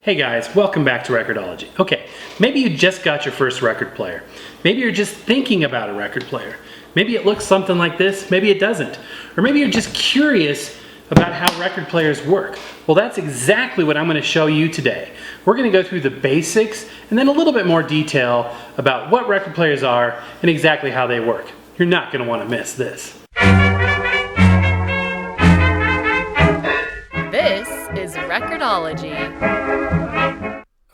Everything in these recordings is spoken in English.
Hey guys, welcome back to Record-ology. Okay, maybe you just got your first record player. Maybe you're just thinking about a record player. Maybe it looks something like this, maybe it doesn't. Or maybe you're just curious about how record players work. Well, that's exactly what I'm going to show you today. We're going to go through the basics and then a little bit more detail about what record players are and exactly how they work. You're not going to want to miss this. This is Record-ology.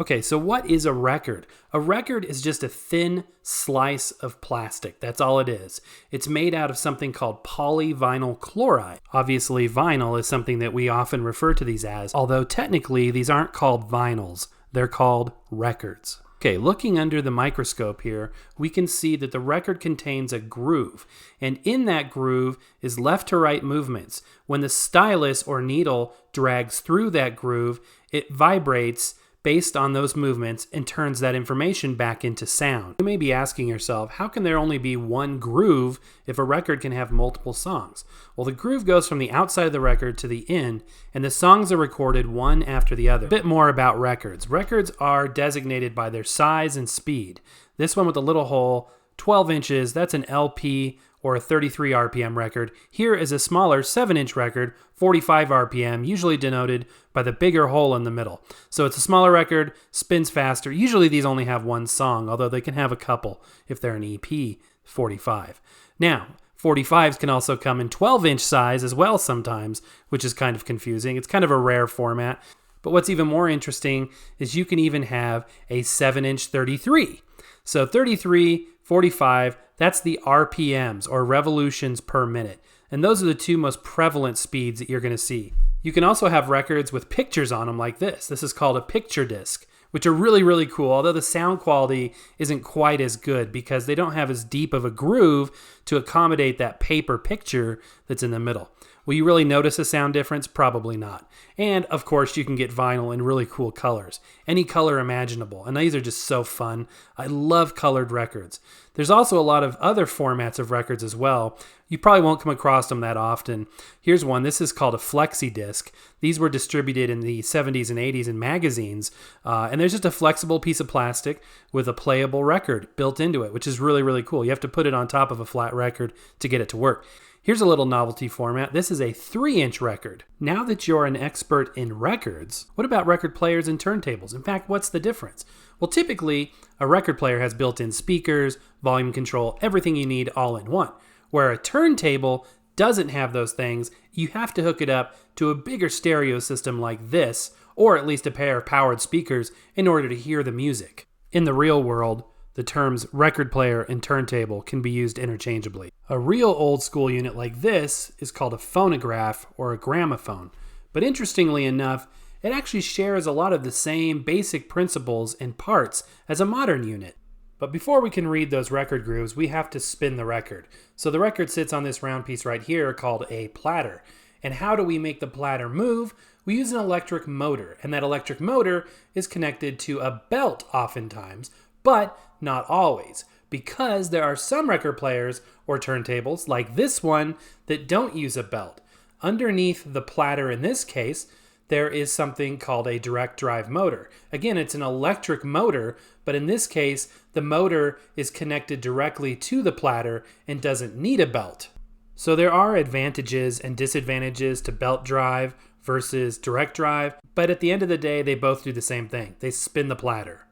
Okay, so what is a record? A record is just a thin slice of plastic. That's all it is. It's made out of something called polyvinyl chloride. Obviously, vinyl is something that we often refer to these as, although technically these aren't called vinyls. They're called records. Okay, looking under the microscope here, we can see that the record contains a groove, and in that groove is left to right movements. When the stylus or needle drags through that groove, it vibrates based on those movements and turns that information back into sound. You may be asking yourself, how can there only be one groove if a record can have multiple songs? Well, the groove goes from the outside of the record to the in, and the songs are recorded one after the other. A bit more about records. Records are designated by their size and speed. This one with the little hole, 12 inches, that's an LP or a 33 RPM record. Here is a smaller 7-inch record, 45 RPM, usually denoted by the bigger hole in the middle. So it's a smaller record, spins faster. Usually these only have one song, although they can have a couple if they're an EP 45. Now, 45s can also come in 12-inch size as well sometimes, which is kind of confusing. It's kind of a rare format. But what's even more interesting is you can even have a 7-inch 33. So 33, 45, that's the RPMs, or revolutions per minute. And those are the two most prevalent speeds that you're going to see. You can also have records with pictures on them like this. This is called a picture disc, which are really, really cool, although the sound quality isn't quite as good because they don't have as deep of a groove to accommodate that paper picture that's in the middle. Will you really notice a sound difference? Probably not. And of course, you can get vinyl in really cool colors. Any color imaginable. And these are just so fun. I love colored records. There's also a lot of other formats of records as well. You probably won't come across them that often. Here's one. This is called a flexi disc. These were distributed in the 70s and 80s in magazines. And there's just a flexible piece of plastic with a playable record built into it, which is really, really cool. You have to put it on top of a flat record to get it to work. Here's a little novelty format. This is a 3-inch record. Now that you're an expert in records, what about record players and turntables? In fact, what's the difference? Well, typically, a record player has built-in speakers, volume control, everything you need all in one. Where a turntable doesn't have those things, you have to hook it up to a bigger stereo system like this, or at least a pair of powered speakers in order to hear the music. In the real world, the terms record player and turntable can be used interchangeably. A real old school unit like this is called a phonograph or a gramophone. But interestingly enough, it actually shares a lot of the same basic principles and parts as a modern unit. But before we can read those record grooves, we have to spin the record. So the record sits on this round piece right here called a platter. And how do we make the platter move? We use an electric motor, and that electric motor is connected to a belt oftentimes, but not always, because there are some record players or turntables, like this one, that don't use a belt. Underneath the platter in this case, there is something called a direct drive motor. Again, it's an electric motor, but in this case, the motor is connected directly to the platter and doesn't need a belt. So there are advantages and disadvantages to belt drive versus direct drive, but at the end of the day, they both do the same thing. They spin the platter.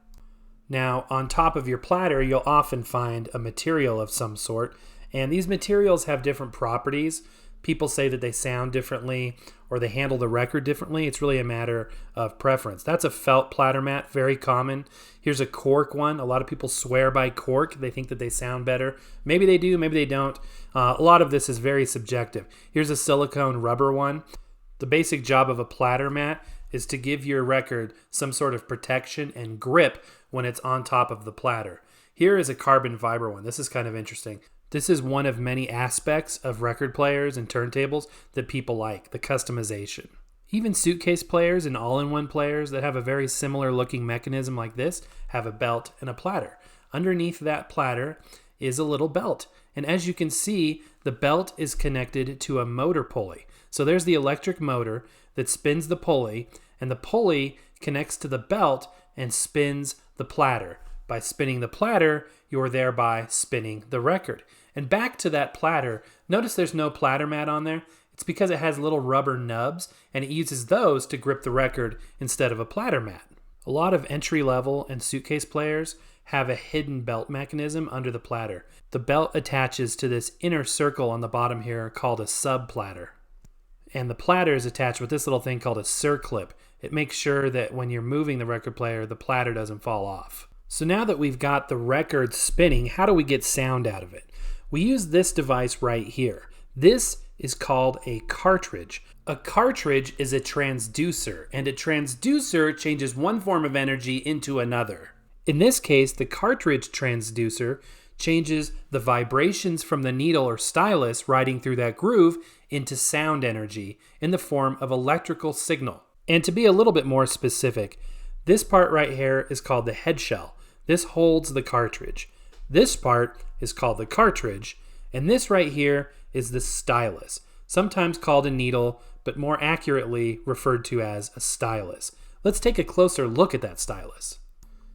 Now, on top of your platter, you'll often find a material of some sort, and these materials have different properties. People say that they sound differently or they handle the record differently. It's really a matter of preference. That's a felt platter mat, very common. Here's a cork one. A lot of people swear by cork. They think that they sound better. Maybe they do, maybe they don't. A lot of this is very subjective. Here's a silicone rubber one. The basic job of a platter mat is to give your record some sort of protection and grip when it's on top of the platter. Here is a carbon fiber one. This is kind of interesting. This is one of many aspects of record players and turntables that people like, the customization. Even suitcase players and all-in-one players that have a very similar looking mechanism like this have a belt and a platter. Underneath that platter is a little belt. And as you can see, the belt is connected to a motor pulley. So there's the electric motor that spins the pulley, and the pulley connects to the belt and spins the platter. By spinning the platter, you're thereby spinning the record. And back to that platter, notice there's no platter mat on there. It's because it has little rubber nubs, and it uses those to grip the record instead of a platter mat. A lot of entry-level and suitcase players have a hidden belt mechanism under the platter. The belt attaches to this inner circle on the bottom here called a sub-platter. And the platter is attached with this little thing called a circlip. It makes sure that when you're moving the record player, the platter doesn't fall off. So now that we've got the record spinning, how do we get sound out of it? We use this device right here. This is called a cartridge. A cartridge is a transducer, and a transducer changes one form of energy into another. In this case, the cartridge transducer changes the vibrations from the needle or stylus riding through that groove into sound energy in the form of electrical signal. And to be a little bit more specific, this part right here is called the head shell. This holds the cartridge. This part is called the cartridge, and this right here is the stylus, sometimes called a needle, but more accurately referred to as a stylus. Let's take a closer look at that stylus.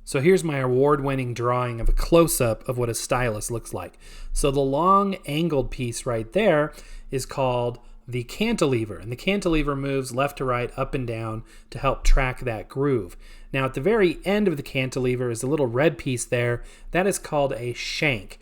So here's my award-winning drawing of a close-up of what a stylus looks like. So the long angled piece right there is called the cantilever, and the cantilever moves left to right, up and down to help track that groove. Now at the very end of the cantilever is a little red piece there. That is called a shank,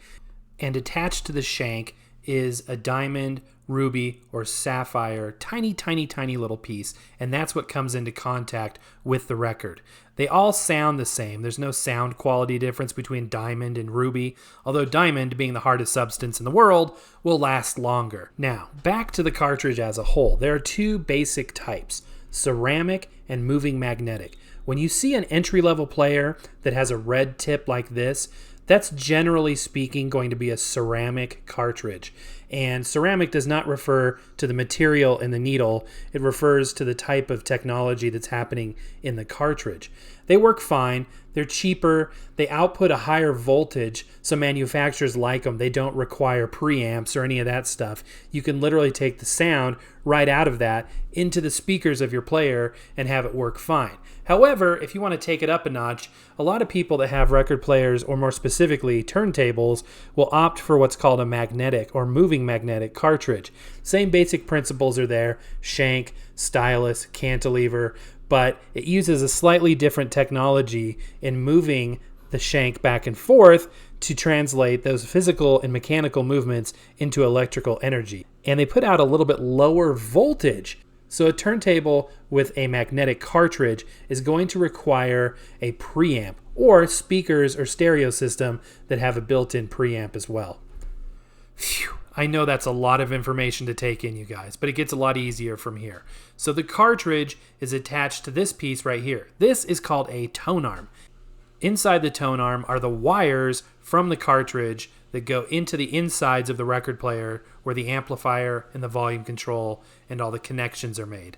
and attached to the shank is a diamond, ruby, or sapphire, tiny, tiny, tiny little piece, and that's what comes into contact with the record. They all sound the same. There's no sound quality difference between diamond and ruby, although diamond, being the hardest substance in the world, will last longer. Now, back to the cartridge as a whole. There are two basic types, ceramic and moving magnetic. When you see an entry-level player that has a red tip like this, that's generally speaking going to be a ceramic cartridge. And ceramic does not refer to the material in the needle. It refers to the type of technology that's happening in the cartridge. They work fine. They're cheaper. They output a higher voltage, so manufacturers like them. They don't require preamps or any of that stuff. You can literally take the sound right out of that into the speakers of your player and have it work fine. However, if you want to take it up a notch, a lot of people that have record players, or more specifically turntables, will opt for what's called a magnetic or moving magnetic cartridge. Same basic principles are there: shank, stylus, cantilever, but it uses a slightly different technology in moving the shank back and forth to translate those physical and mechanical movements into electrical energy. And they put out a little bit lower voltage. So a turntable with a magnetic cartridge is going to require a preamp or speakers or stereo system that have a built-in preamp as well. Phew. I know that's a lot of information to take in, you guys, but it gets a lot easier from here. So the cartridge is attached to this piece right here. This is called a tone arm. Inside the tone arm are the wires from the cartridge that go into the insides of the record player where the amplifier and the volume control and all the connections are made.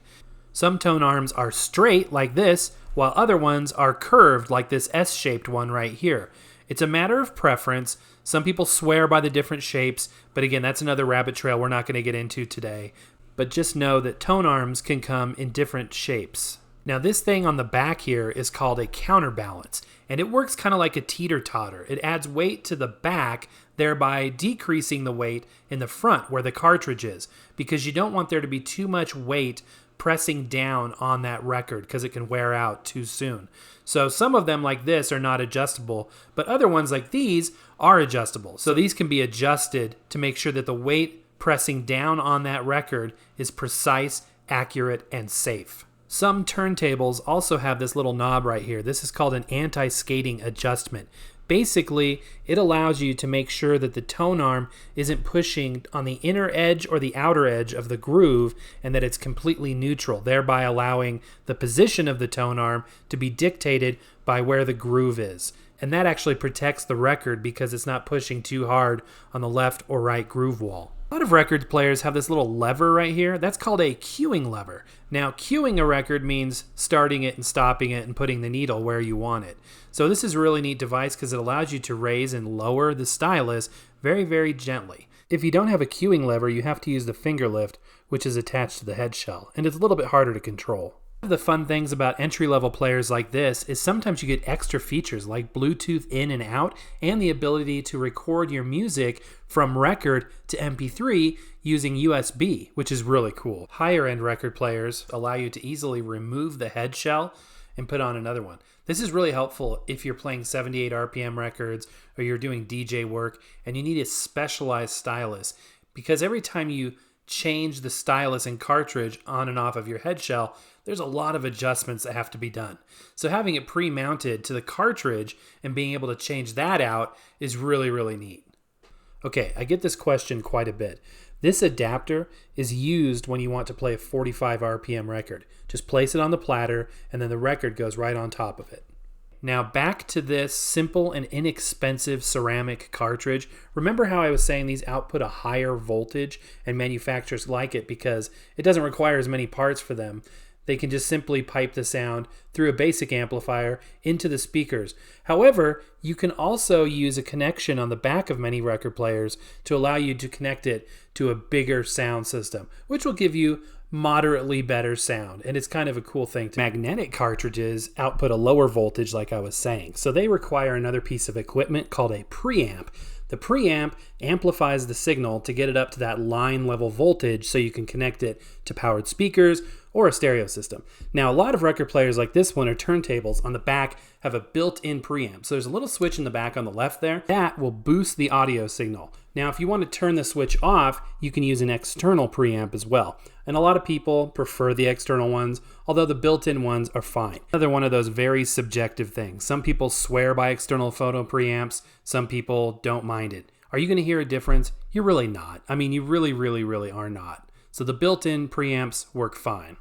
Some tone arms are straight like this, while other ones are curved like this S-shaped one right here. It's a matter of preference. Some people swear by the different shapes, but again, that's another rabbit trail we're not going to get into today. But just know that tone arms can come in different shapes. Now this thing on the back here is called a counterbalance, and it works kind of like a teeter-totter. It adds weight to the back, thereby decreasing the weight in the front where the cartridge is, because you don't want there to be too much weight pressing down on that record because it can wear out too soon. So some of them like this are not adjustable, but other ones like these are adjustable. So these can be adjusted to make sure that the weight pressing down on that record is precise, accurate, and safe. Some turntables also have this little knob right here. This is called an anti-skating adjustment. Basically, it allows you to make sure that the tone arm isn't pushing on the inner edge or the outer edge of the groove and that it's completely neutral, thereby allowing the position of the tone arm to be dictated by where the groove is. And that actually protects the record because it's not pushing too hard on the left or right groove wall. A lot of record players have this little lever right here. That's called a cueing lever. Now, cueing a record means starting it and stopping it and putting the needle where you want it. So this is a really neat device because it allows you to raise and lower the stylus very, very gently. If you don't have a cueing lever, you have to use the finger lift, which is attached to the head shell, and it's a little bit harder to control. One of the fun things about entry-level players like this is sometimes you get extra features like Bluetooth in and out and the ability to record your music from record to MP3 using USB, which is really cool. Higher-end record players allow you to easily remove the head shell and put on another one. This is really helpful if you're playing 78 RPM records or you're doing DJ work and you need a specialized stylus, because every time you change the stylus and cartridge on and off of your head shell, there's a lot of adjustments that have to be done. So having it pre-mounted to the cartridge and being able to change that out is really, really neat. Okay, I get this question quite a bit. This adapter is used when you want to play a 45 RPM record. Just place it on the platter and then the record goes right on top of it. Now back to this simple and inexpensive ceramic cartridge. Remember how I was saying these output a higher voltage and manufacturers like it because it doesn't require as many parts for them. They can just simply pipe the sound through a basic amplifier into the speakers. However, you can also use a connection on the back of many record players to allow you to connect it to a bigger sound system, which will give you moderately better sound. And it's kind of a cool thing. Magnetic cartridges output a lower voltage like I was saying. So they require another piece of equipment called a preamp. The preamp amplifies the signal to get it up to that line level voltage so you can connect it to powered speakers or a stereo system. Now, a lot of record players like this one or turntables on the back have a built-in preamp. So there's a little switch in the back on the left there. That will boost the audio signal. Now, if you want to turn the switch off, you can use an external preamp as well. And a lot of people prefer the external ones, although the built-in ones are fine. Another one of those very subjective things. Some people swear by external photo preamps. Some people don't mind it. Are you going to hear a difference? You're really not. I mean, you really are not. So the built-in preamps work fine.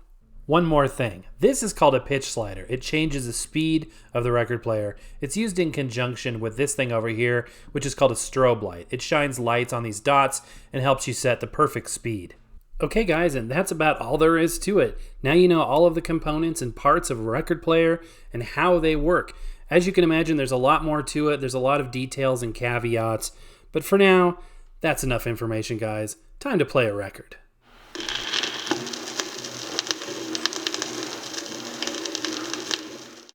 One more thing. This is called a pitch slider. It changes the speed of the record player. It's used in conjunction with this thing over here, which is called a strobe light. It shines lights on these dots and helps you set the perfect speed. Okay guys, and that's about all there is to it. Now you know all of the components and parts of a record player and how they work. As you can imagine, there's a lot more to it. There's a lot of details and caveats. But for now, that's enough information, guys. Time to play a record.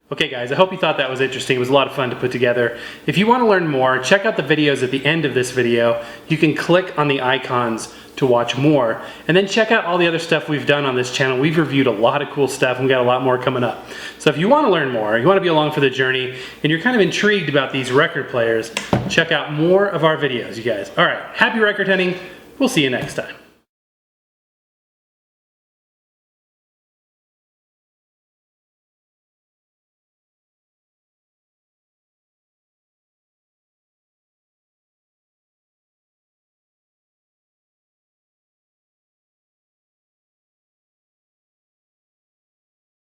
Okay guys, I hope you thought that was interesting. It was a lot of fun to put together. If you want to learn more, check out the videos at the end of this video. You can click on the icons to watch more. And then check out all the other stuff we've done on this channel. We've reviewed a lot of cool stuff and we've got a lot more coming up. So if you want to learn more, you want to be along for the journey, and you're kind of intrigued about these record players, check out more of our videos, you guys. All right, happy record hunting. We'll see you next time.